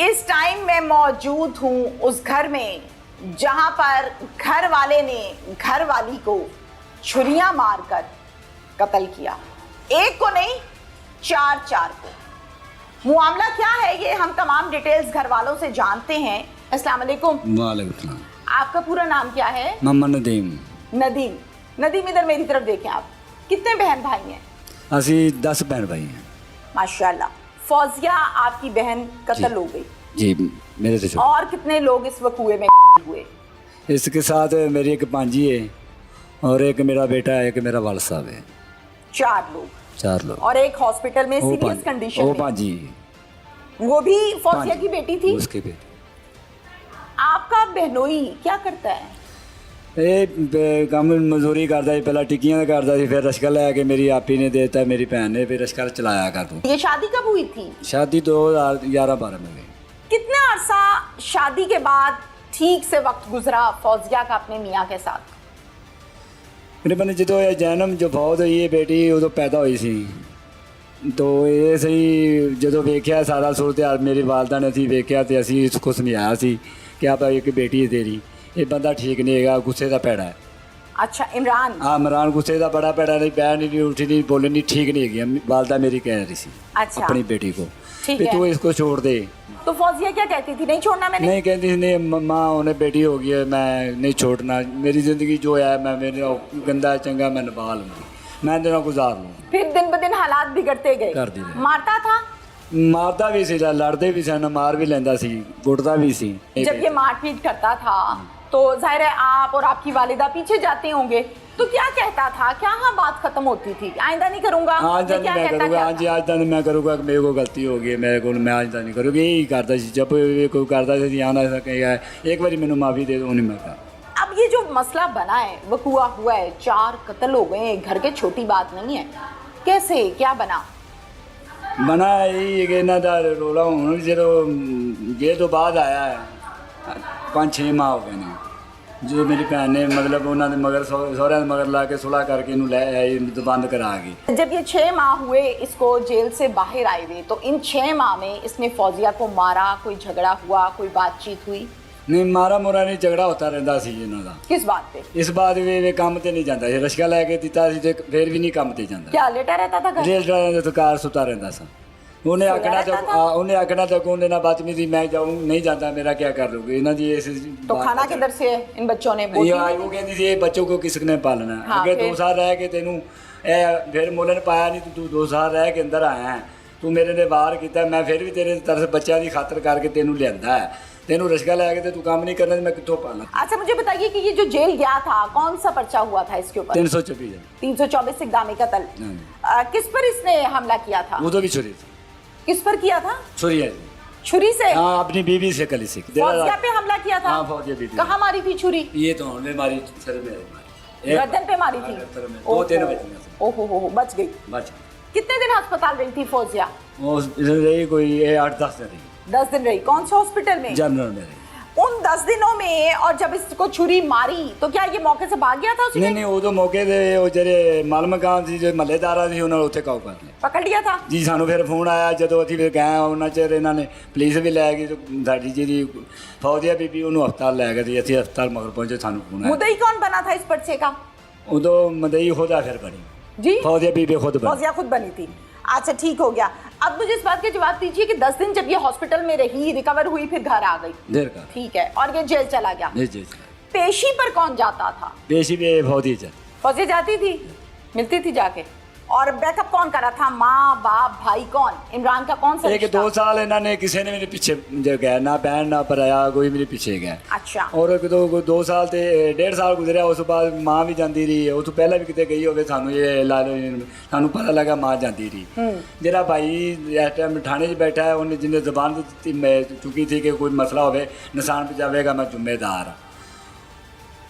इस टाइम मैं मौजूद हूँ उस घर में जहां पर घर वाले ने घर वाली को छुरियां मारकर कत्ल किया। एक को नहीं, चार को। मामला क्या है ये हम तमाम डिटेल्स घर वालों से जानते हैं। अस्सलाम वालेकुम। वालेकुम सलाम। आपका पूरा नाम क्या है? मोहम्मद नदीम। नदीम। नदीम इधर मेरी तरफ देखें आप। कितने बहन भाई हैं? असी 10 बहन भाई हैं। माशाल्लाह। फौजिया आपकी बहन कत्ल हो गई जी, मेरे से छोटी। और कितने लोग इस वकूए में हुए? इसके साथ मेरी एक भांजी है और एक मेरा बेटा है, एक मेरा वालिद साहब है। 4 लोग। और एक हॉस्पिटल में सीरियस कंडीशन में। भांजी, वो भी फौजिया की बेटी थी? उसकी बेटी। आपका बहनोई क्या करता है? ਇਹ ਕੰਮ ਮਜ਼ਦੂਰੀ ਕਰਦਾ ਸੀ, ਪਹਿਲਾਂ ਟਿੱਕੀਆਂ ਦਾ ਕਰਦਾ ਸੀ, ਫਿਰ ਰਸ਼ਕਾ ਲੈ ਕੇ ਮੇਰੀ ਆਪੀ ਨੇ ਦੇ ਦਿੱਤਾ, ਮੇਰੀ ਭੈਣ ਨੇ ਫਿਰ रश्का चलाया कर दूँ। ये शादी कब हुई थी? शादी 2011-12 में हुई। कितना अरसा शादी के बाद ठीक से वक्त गुजरा फौजिया का अपने मियाँ के साथ? तकरीबन जो जन्म जो फौज हुई है बेटी उदो पैदा हुई सी, तो ये सही जो वेख्या सारा सूरत हाल मेरी वालदा ने असी वेख्या तो असी उसको समझाया सी कि आप एक बेटी है तेरी, ये बंदा ठीक नहीं है, गुस्से का पैड़ा है। अच्छा, इमरान? हाँ, इमरान गुस्से का बड़ा पैड़ा, नहीं बैठ नहीं उठी नहीं बोले नहीं, ठीक नहीं है। वालदा मेरी कह रही सी अच्छा अपनी बेटी को ठीक कि है। तू इसको छोड़ दे। तो फौजिया क्या कहती थी? नहीं छोड़ना मैंने? नहीं कहती नहीं, माँ उन्हें बेटी हो गई है, मैं नहीं छोड़ना, मेरी ज़िंदगी जो है मैं मेरे गंदा चंगा मैं निभा लूँगी, मैं तेरा गुजार लूँगी। फिर दिन ब दिन हालात बिगड़ते गए? कर दी गए। मारता था? मारता भी सी, लड़ते भी सन, मार भी लेंदा सी, गुटता भी सी। जब ये मारपीट करता था तो जाहिर है आप और आपकी वालिदा पीछे जाते होंगे, तो क्या कहता था? क्या हाँ बात खत्म होती थी? आइंदा नहीं करूंगा? आज क्या मैं कहता करूँगा, क्या आज आज तक मैं करूँगा, मेरे को गलती हो गई, मेरे को मैं आज तक नहीं करूँगी, यही करता सी। जब कोई करता सी आना सकेगा एक बारी मैंने माफ़ी दे दो, नहीं मैं कर। अब ये जो मसला बना है, वकूआ हुआ है, 4 कत्ल हो गए, घर के छोटी बात नहीं है, कैसे क्या बना? बना यही कि इन्हों का रोला हूँ जो ये तो बाद आया है, 5-6 माह हो गए ने जो मेरी भैन ने मतलब उन्होंने मगर सहुरे मगर ला के सुलह करके इन्हू लै आई, तो बंद करा गई। जब ये 6 माह हुए इसको जेल से बाहर आए हुए, तो इन 6 माह में इसने फौजिया को मारा? कोई झगड़ा हुआ? कोई बातचीत हुई? नहीं, मारा मोरा नहीं, झगड़ा होता रहता सी इन्हों का। किस बात पे? इस बात वे काम ते नहीं जाता, रश्का लैके दिता सी ते फिर भी नहीं काम ते जाता। क्या लेटा रहता था घर? रेल तो कार सुता रहता सा। उन्हें आखना तो उन्हें आखना तो उन्हें ना बदतमीजी मैं जाऊँ नहीं जाता, मेरा क्या कर लोगे इन्हों की इस तो खाना किधर से है इन बच्चों ने? वो कहती थी ये बच्चों को किसने पालना है? हाँ, अगे 2 साल रह के तेनू फिर मुल्ल ने पाया नहीं, तू 2 साल रह के अंदर आया है, तू मेरे ने बाहर किया, मैं फिर भी तेरे तरफ बच्चों की खातर करके तेनू लिया है, तेनू रश्का लैके तो तू काम नहीं करना, मैं कितों पाला। अच्छा, मुझे बताइए कि ये जो जेल गया था, कौन सा पर्चा हुआ था इसके ऊपर? 324 इक़दाम कत्ल। किस पर इसने हमला किया था? वो तो भी छुरी थी। किस पर किया था? छुरी है। छुरी से? हाँ, अपनी बीवी से कली से फौजिया पे हमला किया था? हाँ, फौजिया बीवी। कहाँ मारी थी छुरी? ये तो हमने मारी सर में मारी, गर्दन पे मारी थी? 2-3 बजे। ओहो हो, बच गई। बच। कितने दिन अस्पताल रही थी फौजिया? वो रही कोई 8-10 दिन रही। 10 दिन रही। कौन से हॉस्पिटल में? जनरल में रही। उन 10 दिनों में और जब इसको छुरी मारी तो क्या ये मौके से भाग गया था? उसी नहीं, वो तो मौके से वो जेरे माल मकान सी जो महल्लेदारा सी उन्होंने उत्थे काबू कर लिया, पकड़ लिया था जी। सानू फिर फोन आया जो असीं फिर गए, उन्होंने चिर इन्होंने पुलिस भी लै गई, तो साडी जी फौजिया बीबी उन्होंने हस्पताल लै गई, असीं हस्पताल मगर पहुंचे, सानू फोन आया। मुद्दई कौन बना था इस पर्चे का? उदो मदई खुद आ फिर बनी जी, फौजिया बीबी खुद बनी। फौजिया खुद बनी थी। अच्छा, ठीक हो गया। अब मुझे इस बात का जवाब दीजिए कि 10 दिन जब ये हॉस्पिटल में रही, रिकवर हुई, फिर घर आ गई, देर का ठीक है, और ये जेल चला गया। जी। पेशी पर कौन जाता था? पेशी भी फौजी फौजी जाती थी, मिलती थी जाके। और बैकअप कौन करा था? माँ बाप भाई कौन? इमरान का कौन सा एक रिश्ता? 2 साल इन्होंने किसी ने मेरे पीछे गया, ना बहन ना भराया, कोई मेरे पीछे गया। अच्छा। और 2 साल ते 1.5 साल गुजरिया, उस बाद माँ भी जाती रही है, उस तो पहले भी कितने गई होवे, सानू ये ला लो, सानू पता लगा माँ जाती रही। जरा भाई इस टाइम थाने 'च बैठा है, उन्हें जिन्हें जबान चुकी थी कि कोई मसला होवे निशान पहुँचावेगा, मैं जिम्मेदार हाँ।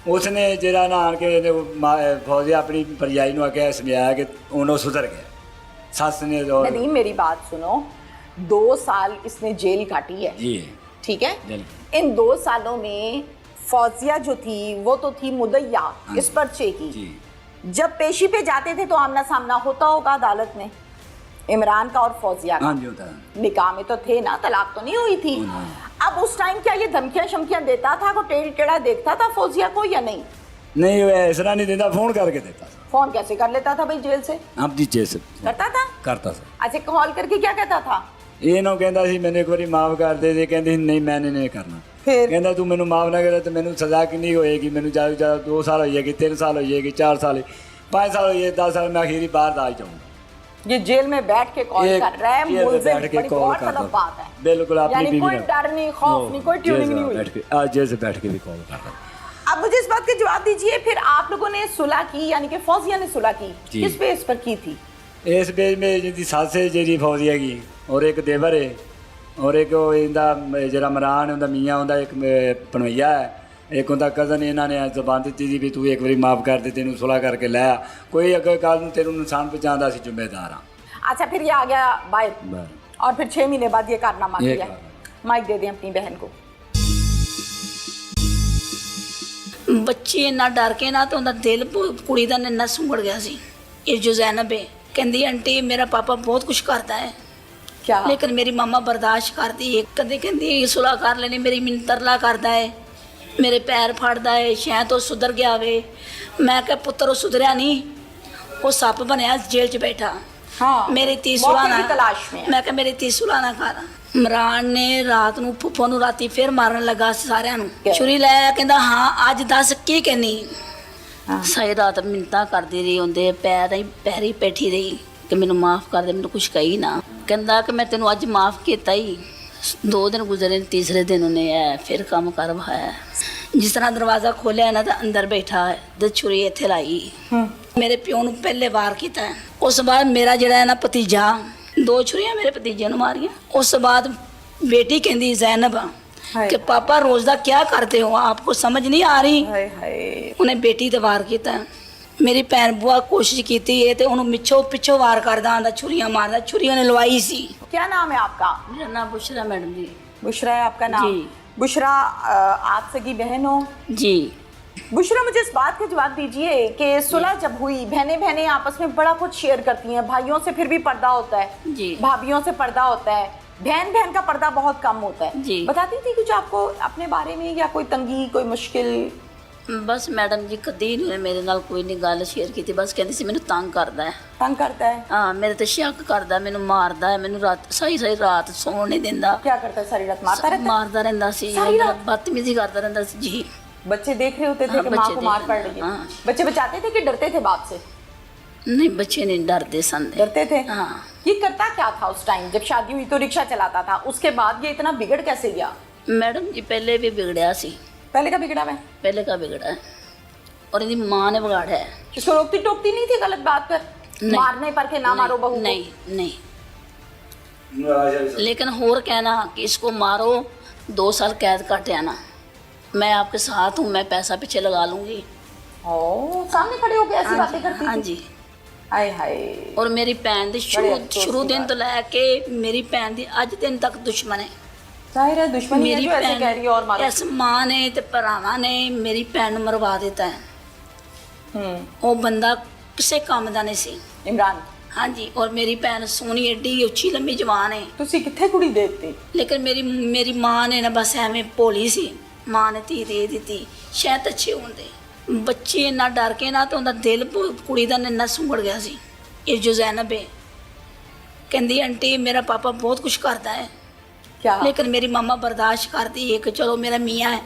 उसने जरा ना आन के फौजी अपनी भरजाई ने आके समझाया कि उन्होंने सुधर गया, सस ने। नदीम, मेरी बात सुनो, 2 साल इसने जेल काटी है जी, ठीक है। इन 2 सालों में फौजिया जो थी वो तो थी मुद्दइया इस पर्चे की। जब पेशी पे जाते थे तो आमना सामना होता होगा अदालत में, इमरान का और फौजिया का हाँ जी होता है। निकाह में तो थे ना, तलाक तो नहीं हुई थी। अब उस टाइम क्या ये धमकियां शमकियां देता था, को टेढ़ टेढ़ा देखता था फौजिया को या नहीं? नहीं वो इस तरह नहीं देता, फोन करके देता था। फोन कैसे कर लेता था भाई जेल से? आप जी जैसे करता था? करता था। अच्छा, कॉल करके क्या कहता था? ਇਹ ਨੂੰ ਕਹਿੰਦਾ ਸੀ ਮੈਨੂੰ ਇੱਕ ਵਾਰੀ ਮਾਫ ਕਰ ਦੇ ਦੇ, ਕਹਿੰਦੀ ਸੀ ਨਹੀਂ ਮੈਨੇ ਨਹੀਂ ਕਰਨਾ। ਫਿਰ ਕਹਿੰਦਾ ਤੂੰ ਮੈਨੂੰ ਮਾਫ ਨਾ ਕਰੇ ਤਾਂ ਮੈਨੂੰ ਸਜ਼ਾ ਕਿੰਨੀ ਹੋਏਗੀ, ਮੈਨੂੰ ਜ਼ਿਆਦਾ ਤੋਂ ਜ਼ਿਆਦਾ 2 ਸਾਲ ਹੋ ਜਾਏਗੀ, 3 ਸਾਲ ਹੋ ਜਾਏਗੀ, 4 ਸਾਲ 5 ਸਾਲ ਹੋ ਜਾਏ, 10 ਸਾਲ मैं आखिरी बाहर आ जाऊँगा। ये जेल में बैठ के कॉल कर रहा है, जेल में मुलजिम, बैठ के बड़ी कॉल बहुत कर मतलब रहा बात है। बिल्कुल अपनी यानी बीवी कोई ने- डर नहीं, खौफ नहीं, कोई ट्यूनिंग नहीं हुई। जेल से बैठ के भी कॉल कर रहा। अब मुझे इस बात का जवाब दीजिए, फिर आप लोगों ने सुलह की, यानी कि फौजिया ने सुलह की, जी। किस बेस पर की थी? इस पेज में जिहदी सੱਸ है ਜਿਹੜੀ ਫੌਜੀ ਹੈਗੀ ਔਰ ਇੱਕ ਦੇਵਰ ਹੈ ਔਰ ਇੱਕ ਉਹ ਇਹਦਾ ਜਿਹੜਾ ਇਮਰਾਨ ਉਹਦਾ ਮੀਆਂ ਉਹਦਾ ਇੱਕ ਪਨਵਈਆ ਹੈ, ਇੱਕ ਉਹਦਾ ਕਜ਼ਨ। ਇਹਨਾਂ ਨੇ ਜ਼ਬਾਨ ਦਿੱਤੀ ਸੀ ਵੀ ਤੂੰ ਇੱਕ ਵਾਰੀ ਮਾਫ ਕਰ ਦੇ, ਤੈਨੂੰ ਸੁਲ੍ਹਾ ਕਰਕੇ ਲੈ ਆ, ਕੋਈ ਅੱਗੇ ਕੱਲ੍ਹ ਨੂੰ ਤੈਨੂੰ ਨੁਕਸਾਨ ਪਹੁੰਚਾਉਂਦਾ ਅਸੀਂ ਜ਼ਿੰਮੇਦਾਰ ਹਾਂ। अच्छा, फिर ये आ गया बाहर और फिर 6 महीने बाद ये कारनामा ये किया। माइक दे दें अपनी बहन को। ਬੱਚੀ ਇੰਨਾ ਡਰ ਕੇ ਨਾ ਤੇ ਉਹਦਾ ਦਿਲ ਕੁੜੀ ਦਾ ਇੰਨਾ ਸੁੰਗੜ ਗਿਆ ਸੀ। ਇਹ ਜੋ ਜ਼ੈਨਬ ਹੈ ਕਹਿੰਦੀ ਆਂਟੀ ਮੇਰਾ ਪਾਪਾ ਬਹੁਤ ਕੁਝ ਕਰਦਾ ਹੈ क्या? ਲੇਕਿਨ ਮੇਰੀ ਮਾਮਾ ਬਰਦਾਸ਼ਤ ਕਰਦੀ ਹੈ। ਕਦੇ ਕਹਿੰਦੀ ਸੁਲਾ ਕਰ ਲੈਣੀ, ਮੇਰੀ ਮੈਨੂੰ ਤਰਲਾ ਕਰਦਾ ਹੈ, ਮੇਰੇ ਪੈਰ ਫੜਦਾ ਹੈ, ਸ਼ਾਇਦ ਤੋਂ ਸੁਧਰ ਗਿਆ ਵੇ। ਮੈਂ ਕਿਹਾ ਪੁੱਤਰ ਉਹ ਸੁਧਰਿਆ ਨਹੀਂ, ਉਹ ਸੱਪ ਬਣਿਆ ਜੇਲ੍ਹ 'ਚ ਬੈਠਾ। हाँ, ਮੇਰੀ ਤੀ मौके ਸੁਲਾ की ਨਾ तलाश में है। ਮੈਂ ਕਿਹਾ ਮੇਰੀ ਤੀ ਸੁਲਾ ਨਾ ਕਰ। ਇਮਰਾਨ ਨੇ ਰਾਤ ਨੂੰ ਫੁੱਫੋ ਨੂੰ ਰਾਤੀ ਫਿਰ ਮਾਰਨ ਲੱਗਾ ਸਾਰਿਆਂ ਨੂੰ, ਕਿਆ? ਛੁਰੀ ਲੈ ਕਹਿੰਦਾ ਹਾਂ ਅੱਜ ਦੱਸ ਕੀ ਕਹਿਨੀ। हाँ। ਸਾਰੀ ਰਾਤ ਮਿੰਨਤਾਂ ਕਰਦੀ ਰਹੀ, ਉਹਦੇ ਪੈਰੀ ਬੈਠੀ ਰਹੀ ਕਿ ਮੈਨੂੰ ਮਾਫ ਕਰ ਦੇ, ਮੈਨੂੰ ਕੁਛ ਕਹੀ ਨਾ। ਕਹਿੰਦਾ ਕਿ ਮੈਂ ਤੈਨੂੰ ਅੱਜ ਮਾਫ ਕੀਤਾ ਹੀ। 2 ਦਿਨ ਗੁਜ਼ਰੇ ਨੇ, ਤੀਸਰੇ ਦਿਨ ਉਹਨੇ ਇਹ ਫਿਰ ਕੰਮ ਕਰਵਾਇਆ। ਜਿਸ ਤਰ੍ਹਾਂ ਦਰਵਾਜ਼ਾ ਖੋਲ੍ਹਿਆ ਨਾ ਤਾਂ ਅੰਦਰ ਬੈਠਾ ਹੈ ਤੇ ਛੁਰੀ ਇੱਥੇ ਲਾਈ। ਮੇਰੇ ਪਿਓ ਨੂੰ ਪਹਿਲੇ ਵਾਰ ਕੀਤਾ ਹੈ। ਉਸ ਤੋਂ ਬਾਅਦ ਮੇਰਾ ਜਿਹੜਾ ਹੈ ਨਾ ਭਤੀਜਾ, 2 ਛੁਰੀਆਂ ਮੇਰੇ ਭਤੀਜੇ ਨੂੰ ਮਾਰੀਆਂ। ਉਸ ਤੋਂ ਬਾਅਦ बेटी कहती जैनब कि पापा रोज दा क्या करते हो, आपको समझ नहीं आ रही। हाय हाय। उन्हें बेटी ते वार किया। मेरी भैन बुआ कोशिश की है तो उन्होंने मिच्छो पिछो वार करदा आंदा, छुरियां मारदा, छुरी उन्हें लवाई सी। क्या नाम है आपका? मेरा नाम बुशरा मैडम जी। बुशरा है आपका नाम? जी। बुशरा आप सगी बहन हो? जी। बुशरा, मुझे इस बात का जवाब दीजिए कि सुलह जब हुई, बहनें आपस में बड़ा कुछ शेयर करती हैं, भाइयों से फिर भी पर्दा होता है जी, भाभियों से पर्दा होता है, बहन का पर्दा बहुत कम होता है जी। बताती थी कुछ आपको अपने बारे में, या कोई तंगी, कोई मुश्किल? बस मैडम जी कदी नहीं मेरे नाल कोई नहीं गल शेयर की, बस कहती सी मैनू तंग करदा है। तंग करता है? हाँ, मेरे ते शक करदा, मैनू मारदा है, मैनू रात सही रात सौण नहीं देंदा। क्या करता है? सारी रात मारता रहता है? मारदा रहंदा सी, सारी रात? बदतमीजी करदा रहंदा सी जी। बच्चे देख रहे होते थे हाँ, कि माँ बच्चे को मार देख पड़ रहे रही है? हाँ। बच्चे बचाते थे कि डरते थे बाप से? नहीं, बच्चे नहीं डरते सन। डरते थे? हाँ। ये करता क्या था उस टाइम जब शादी हुई? तो रिक्शा चलाता था, उसके बाद ये इतना बिगड़ कैसे गया? मैडम जी पहले भी बिगड़या सी, पहले का बिगड़ा है? पहले का बिगड़ा है और इनकी माँ ने बिगाड़ा है। इसको रोकती टोकती नहीं थी गलत बात पर? नहीं। मारने पर के ना मारो बहू को? नहीं नहीं, लेकिन होर कहना कि इसको मारो 2 साल कैद काट आना, मैं आपके साथ हूँ, मैं पैसा पीछे लगा लूंगी। ओ, सामने खड़े हो गए ऐसी बातें करती हाँ थी? जी। हाय हाय। और मेरी भैन दी बड़े अफसोस की शुरू दिन बात। तो लैके मेरी भैन दी अज दिन तक दुश्मन है। जाहिर है दुश्मनी है जो ऐसे कह रही है और मारो। इस माँ ने ते भरावां ने मेरी भैन नूं मरवा दिता है। वो बंदा किसे काम दा नहीं सी। इमरान? हाँ जी। और मेरी भैन सोहनी एडी उच्ची लंबी जवान है, तुसी किथे कुड़ी देती? लेकिन मेरी माँ ने ना बस एवें भोली सी, माँ ने धी दे दी शायद अच्छे होंदे। बच्ची इन्ना डर के ना तो उनका दिल कुड़ी दा इन्ना सुंगड़ गया सी। ये जो जैनब है कहती आंटी मेरा पापा बहुत कुछ करता है, क्या? लेकिन मेरी मामा बर्दाश्त करती है कि चलो मेरा मियाँ है,